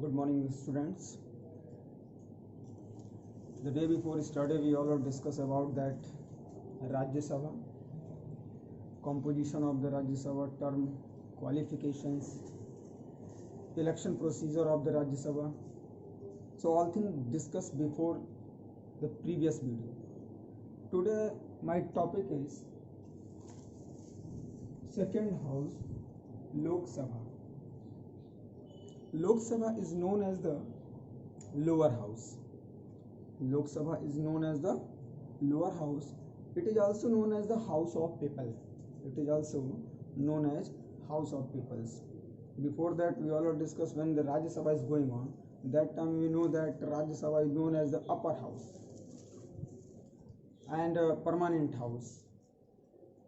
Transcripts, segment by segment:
Good morning, students. The day before yesterday, we all have discussed about that Rajya Sabha, composition of the Rajya Sabha, term, qualifications, election procedure of the Rajya Sabha. So all things discussed before the previous video. Today, my topic is second house, Lok Sabha. Lok Sabha is known as the lower house. Lok Sabha is known as the lower house. It is also known as the House of People. It is also known as House of Peoples. Before that, we all have discussed when the Rajya Sabha is going on. That time we know that Rajya Sabha is known as the upper house and permanent house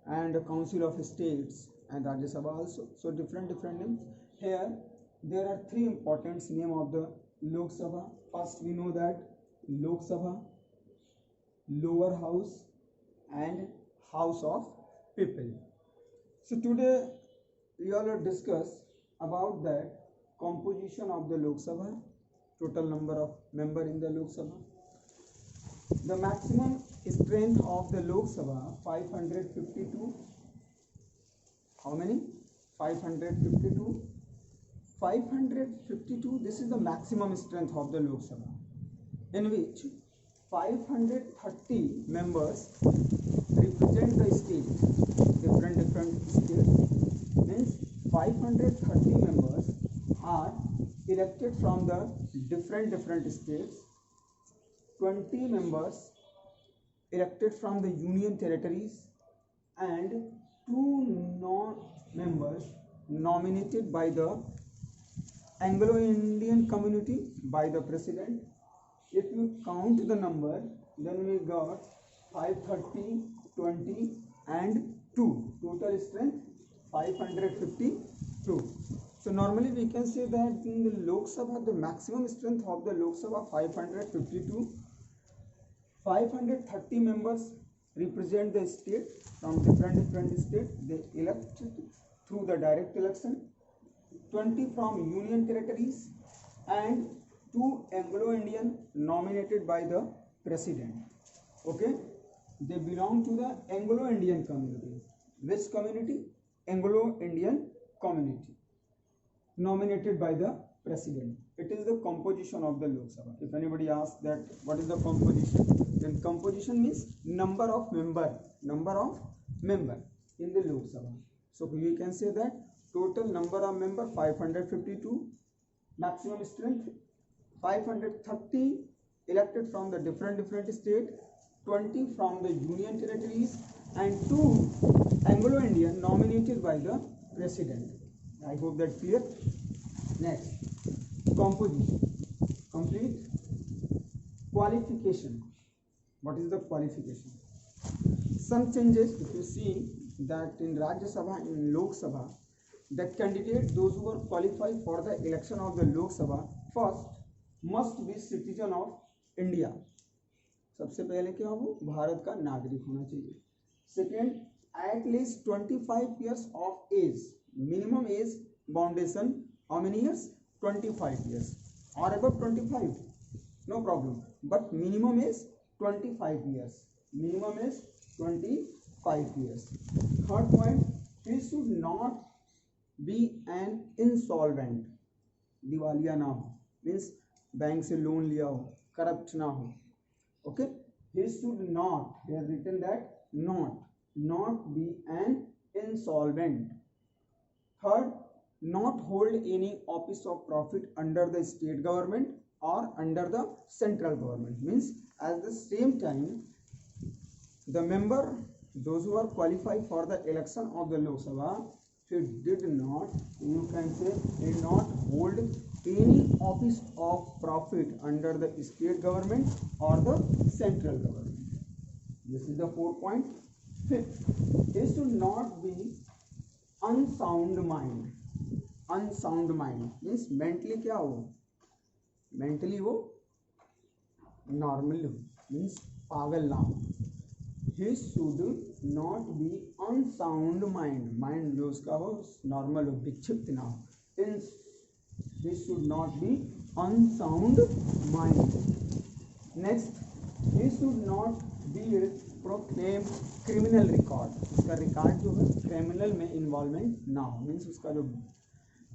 and Council of States and Rajya Sabha also. So different names. Here there are three important names of the Lok Sabha. First we know that Lok Sabha, lower house and House of People. So today we all will discuss about that composition of the Lok Sabha, total number of members in the Lok Sabha. The maximum strength of the Lok Sabha 552. How many? 552. 552. This is the maximum strength of the Lok Sabha, in which 530 members represent the state, different states. Means 530 members are elected from the different states. 20 members elected from the union territories and 2 members nominated by the Anglo-Indian community by the president. If you count the number, then we got 530, 20 and 2. Total strength 552. So normally we can say that in the Lok Sabha, the maximum strength of the Lok Sabha 552. 530 members represent the state from different states. They elect through the direct election. 20 from union territories and 2 Anglo-Indian nominated by the president. Okay, they belong to the Anglo-Indian community. Which community? Anglo-Indian community, nominated by the president. It is the composition of the Lok Sabha. If anybody asks that what is the composition, then composition means number of member in the Lok Sabha. So we can say that total number of member 552, maximum strength 530 elected from the different state, 20 from the union territories and 2 Anglo-Indian nominated by the president. I hope that clear. Next, composition. Complete. Qualification. What is the qualification? Some changes. If you see that in Rajya Sabha, in Lok Sabha, the candidate, those who are qualified for the election of the Lok Sabha, first must be citizen of India. सबसे पहले क्या हो, भारत का नागरिक होना चाहिए. Second, at least 25 years of age. Minimum age foundation, how many years? 25 years. Or above 25, no problem. But minimum is 25 years. Minimum is 25 years. Third point, he should not be an insolvent. दिवालिया ना हो, means bank से loan लिया हो, corrupt ना हो. Okay, he should not, they have written that not be an insolvent. Third, not hold any office of profit under the state government or under the central government. Means at the same time, the member, those who are qualified for the election of the Lok Sabha, he did not, you can say, did not hold any office of profit under the state government or the central government. This is the 4th point. 5th, he should not be unsound mind. Unsound mind means mentally क्या हो, mentally वो normal हो, means पागल ना हो. He should not be unsound mind. Mind जो उसका हो normal हो, विक्षिप्त ना हो. he should not be unsound mind. Next, he should not be proclaim criminal record. उसका रिकॉर्ड जो है क्रिमिनल में इन्वॉल्वमेंट ना हो, मीन्स उसका जो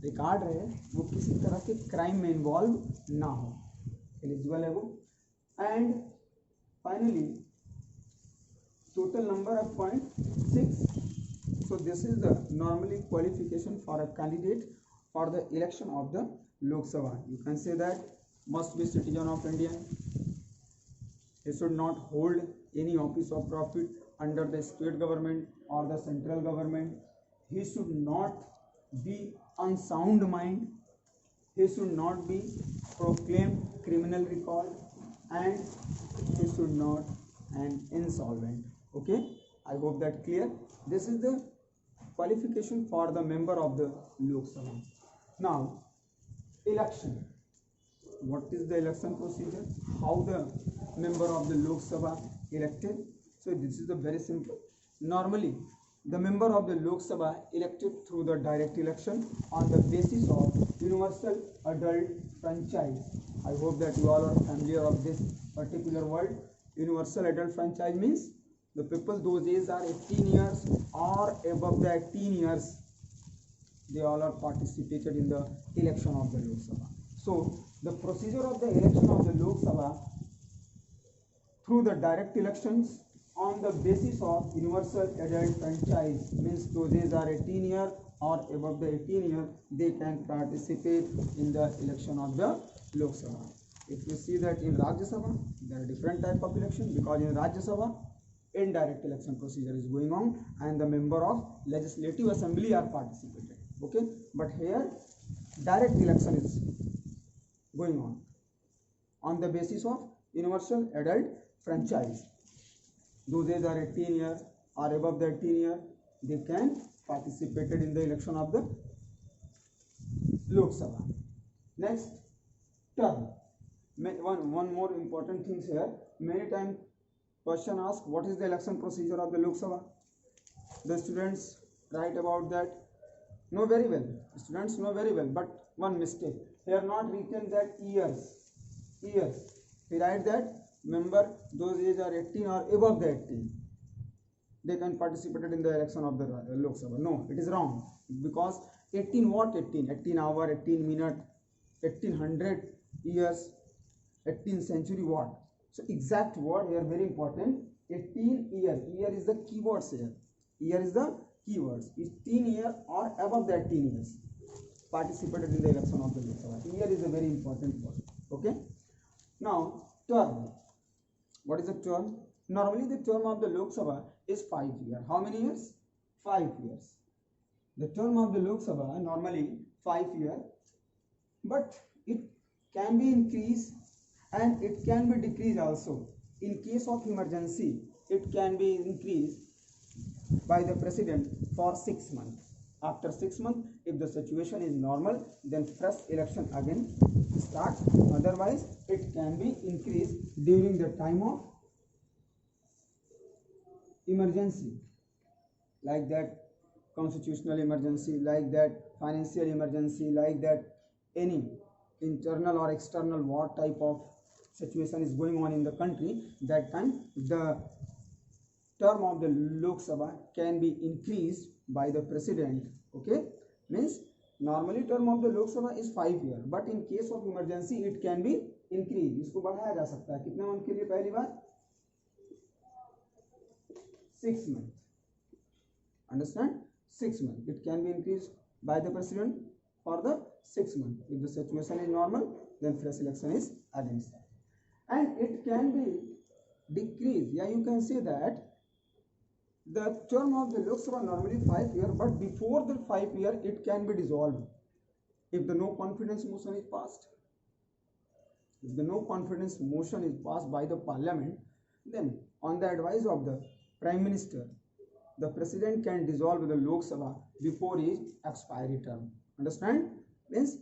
रिकॉर्ड है वो किसी तरह के क्राइम में इन्वॉल्व ना हो, एलिजिबल है वो. And finally total number of point 6. So this is the normally qualification for a candidate for the election of the Lok Sabha. You can say that must be citizen of India. He should not hold any office of profit under the state government or the central government. He should not be unsound mind. He should not be proclaimed criminal record, and he should not an insolvent. Okay, I hope that clear. This is the qualification for the member of the Lok Sabha. Now, election. What is the election procedure? How the member of the Lok Sabha elected? So this is the very simple. Normally, the member of the Lok Sabha elected through the direct election on the basis of universal adult franchise. I hope that you all are familiar of this particular word. Universal adult franchise means the people those age are 18 years or above the 18 years, they all are participated in the election of the Lok Sabha. So the procedure of the election of the Lok Sabha through the direct elections on the basis of universal adult franchise means those age are 18 years or above the 18 years, they can participate in the election of the Lok Sabha. If you see that in Rajya Sabha, there are different type of election, because in Rajya Sabha indirect election procedure is going on and the member of legislative assembly are participated. Okay, but here direct election is going on the basis of universal adult franchise. Those age are 18 years or above the 18 years, they can participate in the election of the Lok Sabha. Next, term. One more important thing here. Many times question asked, what is the election procedure of the Lok Sabha? The students write about that. Know very well. Students know very well, but one mistake. They are not written that years. They write that member those age are 18 or above the 18. They can participate in the election of the Lok Sabha. No, it is wrong. Because 18 what 18? 18 hour, 18 minute, 1800 years, 18th century what? So exact word here very important. 18 year. Year is the keywords here. Year is the keywords. 18 year or above the 18 years participated in the election of the Lok Sabha. Year is a very important word. Okay. Now term. What is the term? Normally the term of the Lok Sabha is 5 years. How many years? 5 years. The term of the Lok Sabha normally 5 years, but it can be increased and it can be decreased also. In case of emergency, it can be increased by the president for 6 months. After 6 months, if the situation is normal, then fresh election again start. Otherwise, it can be increased during the time of emergency, like that constitutional emergency, like that financial emergency, like that any internal or external war type of situation is going on in the country. That time the term of the Lok Sabha can be increased by the president. Okay, means normally term of the Lok Sabha is 5 years, but in case of emergency it can be increased. इसको बढ़ाया जा सकता है कितने month के लिए? पहली बार 6 months. Understand? 6 months. It can be increased by the president for the 6 months. If the situation is normal, then fresh election is against that. And it can be decreased. Yeah, you can say that the term of the Lok Sabha normally 5 years, but before the 5 years, it can be dissolved if the no confidence motion is passed. If the no confidence motion is passed by the parliament, then on the advice of the Prime Minister, the president can dissolve the Lok Sabha before his expiry term. Understand? Means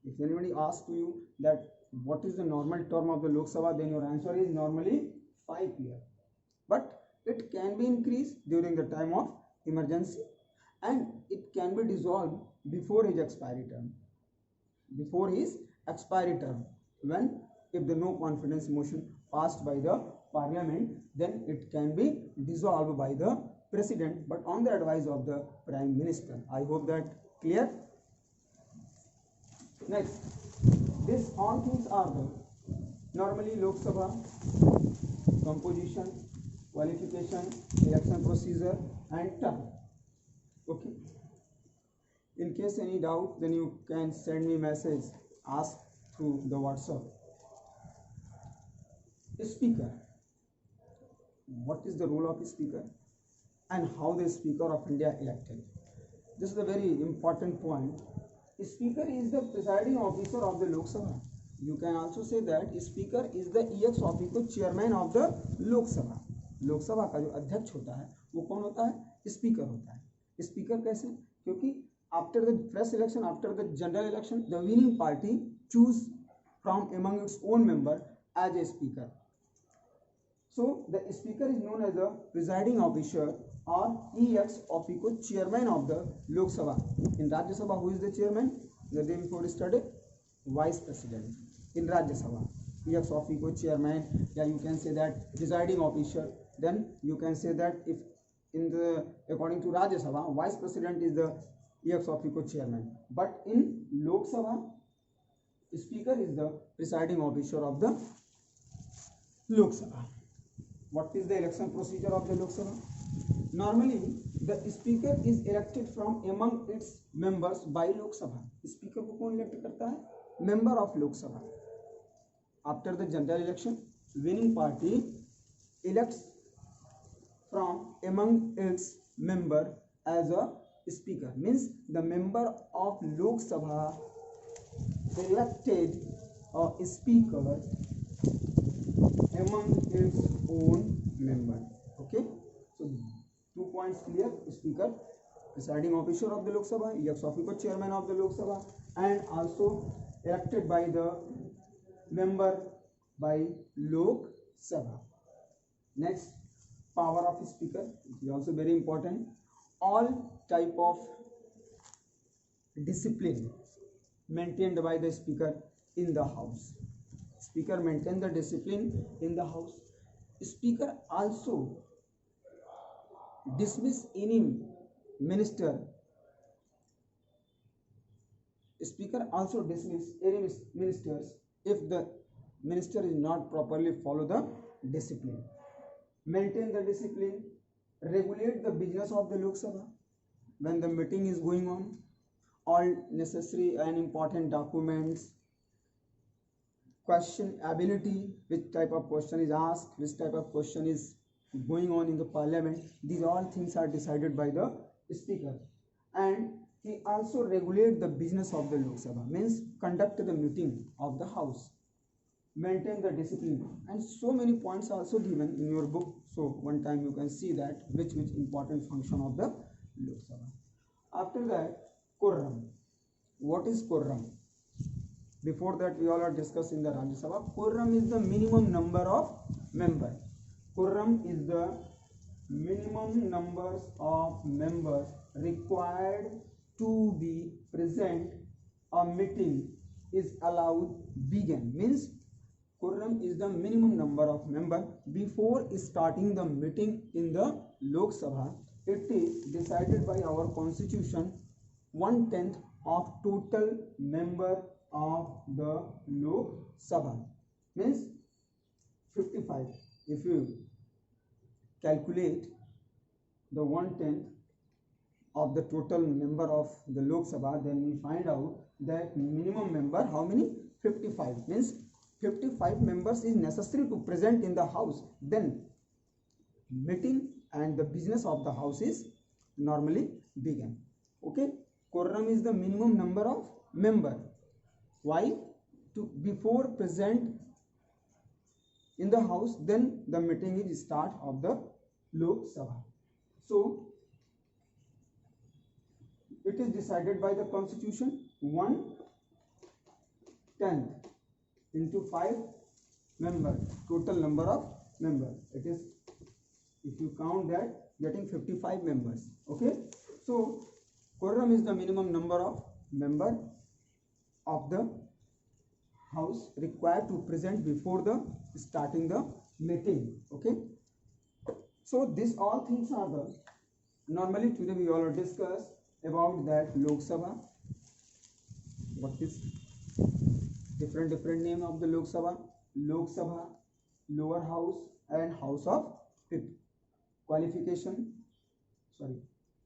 if anybody asks to you that what is the normal term of the Lok Sabha, then your answer is normally 5 years. But it can be increased during the time of emergency and it can be dissolved before his expiry term. before his expiry term. When if the no confidence motion passed by the parliament, then it can be dissolved by the president, but on the advice of the prime minister. I hope that clear. Next, this all things are the normally Lok Sabha composition, qualification, election procedure and term. Okay. In case any doubt, then you can send me message, ask through the WhatsApp. Speaker. What is the role of speaker and how the Speaker of India elected? This is a very important point. Speaker is the presiding officer of the Lok Sabha. You can also say that Speaker is the ex officio chairman of the Lok Sabha. लोक सभा का जो अध्यक्ष होता है वो कौन होता है? स्पीकर होता है। स्पीकर कैसे? क्योंकि after the fresh election, after the general election, the winning party choose from among its own member as a speaker. So the speaker is known as the presiding officer or ex officio chairman of the Lok Sabha. In Rajya Sabha, who is the chairman? The day before yesterday, vice president. In Rajya Sabha, ex officio chairman, yeah, you can say that presiding officer. Then you can say that if in the according to Rajya Sabha, vice president is the ex officio chairman. But in Lok Sabha, speaker is the presiding officer of the Lok Sabha. What is the election procedure of the Lok Sabha? Normally, the speaker is elected from among its members by Lok Sabha. Speaker को कौन elect करता है? Member of Lok Sabha. After the general election, winning party elects from among its member as a speaker. Means the member of Lok Sabha elected a speaker among its own member. Okay, so 2 points clear. Speaker, presiding officer of the Lok Sabha, ex officio chairman of the Lok Sabha, and also elected by the member by Lok Sabha. Next, power of speaker is also very important. All type of discipline maintained by the speaker in the house. Speaker maintain the discipline in the house. Speaker also dismiss any minister. Speaker also dismiss any ministers if the minister is not properly follow the discipline. Maintain the discipline, regulate the business of the Lok Sabha when the meeting is going on, all necessary and important documents, question ability, which type of question is asked, which type of question is going on in the parliament, these all things are decided by the speaker. And he also regulate the business of the Lok Sabha, means conduct the meeting of the house, maintain the discipline, and so many points are also given in your book. So one time you can see that which important function of the Lok Sabha. After that, quorum. What is quorum? Before that, we all are discussed in the Rajya Sabha. Quorum is the minimum number of members. Quorum is the minimum numbers of members required to be present. A meeting is allowed begin. Means quorum is the minimum number of members before starting the meeting in the Lok Sabha. It is decided by our constitution 1/10 of total member of the Lok Sabha, means 55. If you calculate the 1/10 of the total member of the Lok Sabha, then we find out that minimum member how many? 55. Means 55 members is necessary to present in the house. Then meeting and the business of the house is normally begin. Okay, quorum is the minimum number of member. Why? To before present in the house, then the meeting is start of the Lok Sabha. So it is decided by the constitution 1/10 into 5 members, total number of members. It is, if you count that, getting 55 members. Okay, so quorum is the minimum number of member of the house required to present before the starting the meeting. Okay, so these all things are the normally today we all discuss about that Lok Sabha. What is different name of the Lok Sabha? Lok Sabha, lower house and house of people. Qualification, sorry,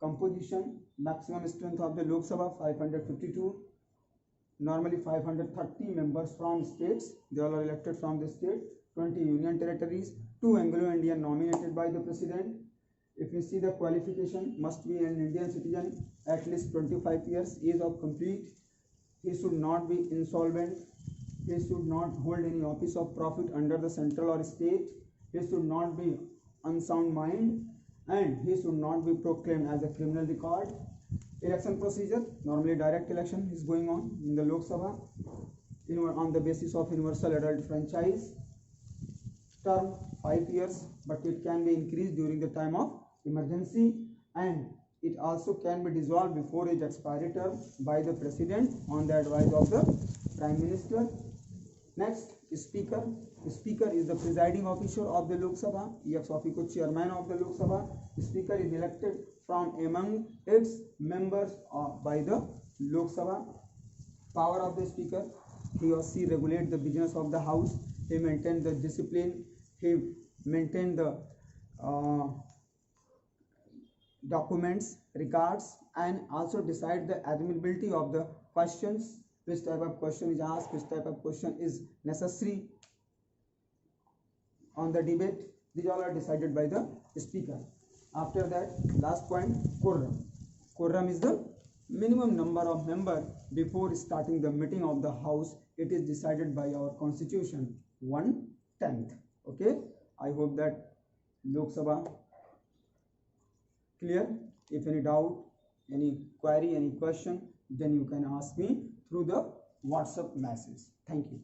composition, maximum strength of the Lok Sabha 552. Normally 530 members from states, they all are elected from the state, 20 union territories, 2 Anglo-Indian nominated by the president. If you see the qualification, must be an Indian citizen, at least 25 years age of complete. He should not be insolvent. He should not hold any office of profit under the central or state. He should not be unsound mind, and he should not be proclaimed as a criminal record. Election procedure, normally direct election is going on in the Lok Sabha on the basis of universal adult franchise. Term 5 years, but it can be increased during the time of emergency, and it also can be dissolved before its expiry term by the president on the advice of the prime minister. Next, speaker. Speaker is the presiding officer of the Lok Sabha, ex officio chairman of the Lok Sabha. Speaker is elected from among its members by the Lok Sabha. Power of the speaker: he or she regulate the business of the house. He maintain the discipline. He maintain the documents, records, and also decide the admissibility of the questions. Which type of question is asked, which type of question is necessary on the debate. These all are decided by the speaker. After that, last point, quorum. Quorum is the minimum number of members before starting the meeting of the house. It is decided by our constitution, 1/10. Okay, I hope that Lok Sabha clear. If any doubt, any query, any question, then you can ask me through the WhatsApp message. Thank you.